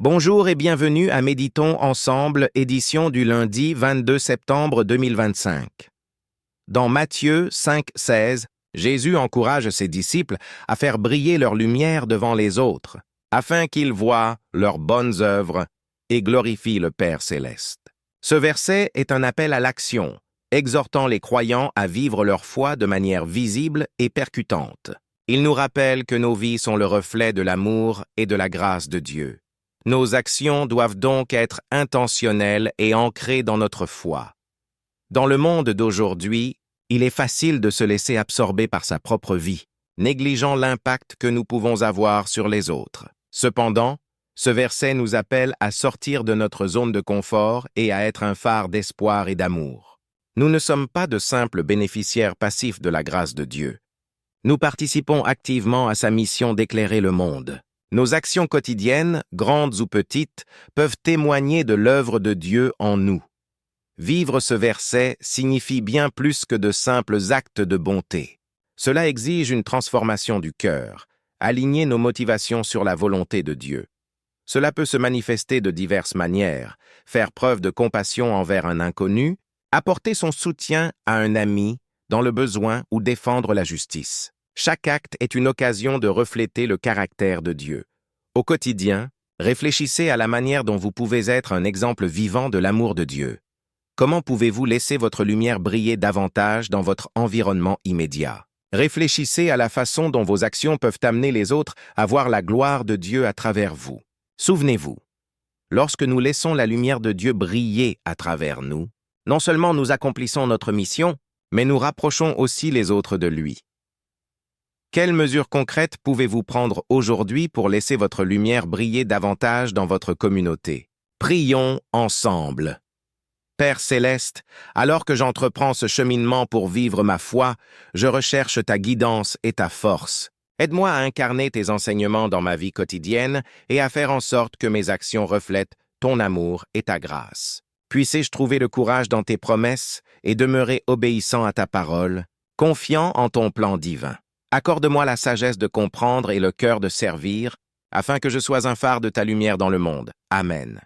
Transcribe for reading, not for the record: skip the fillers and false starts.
Bonjour et bienvenue à Méditons ensemble, édition du lundi 22 septembre 2025. Dans Matthieu 5,16, Jésus encourage ses disciples à faire briller leur lumière devant les autres, afin qu'ils voient leurs bonnes œuvres et glorifient le Père céleste. Ce verset est un appel à l'action, exhortant les croyants à vivre leur foi de manière visible et percutante. Il nous rappelle que nos vies sont le reflet de l'amour et de la grâce de Dieu. Nos actions doivent donc être intentionnelles et ancrées dans notre foi. Dans le monde d'aujourd'hui, il est facile de se laisser absorber par sa propre vie, négligeant l'impact que nous pouvons avoir sur les autres. Cependant, ce verset nous appelle à sortir de notre zone de confort et à être un phare d'espoir et d'amour. Nous ne sommes pas de simples bénéficiaires passifs de la grâce de Dieu. Nous participons activement à sa mission d'éclairer le monde. Nos actions quotidiennes, grandes ou petites, peuvent témoigner de l'œuvre de Dieu en nous. Vivre ce verset signifie bien plus que de simples actes de bonté. Cela exige une transformation du cœur, aligner nos motivations sur la volonté de Dieu. Cela peut se manifester de diverses manières, faire preuve de compassion envers un inconnu, apporter son soutien à un ami dans le besoin ou défendre la justice. Chaque acte est une occasion de refléter le caractère de Dieu. Au quotidien, réfléchissez à la manière dont vous pouvez être un exemple vivant de l'amour de Dieu. Comment pouvez-vous laisser votre lumière briller davantage dans votre environnement immédiat? Réfléchissez à la façon dont vos actions peuvent amener les autres à voir la gloire de Dieu à travers vous. Souvenez-vous, lorsque nous laissons la lumière de Dieu briller à travers nous, non seulement nous accomplissons notre mission, mais nous rapprochons aussi les autres de lui. Quelles mesures concrètes pouvez-vous prendre aujourd'hui pour laisser votre lumière briller davantage dans votre communauté? Prions ensemble. Père céleste, alors que j'entreprends ce cheminement pour vivre ma foi, je recherche ta guidance et ta force. Aide-moi à incarner tes enseignements dans ma vie quotidienne et à faire en sorte que mes actions reflètent ton amour et ta grâce. Puissé-je trouver le courage dans tes promesses et demeurer obéissant à ta parole, confiant en ton plan divin. Accorde-moi la sagesse de comprendre et le cœur de servir, afin que je sois un phare de ta lumière dans le monde. Amen.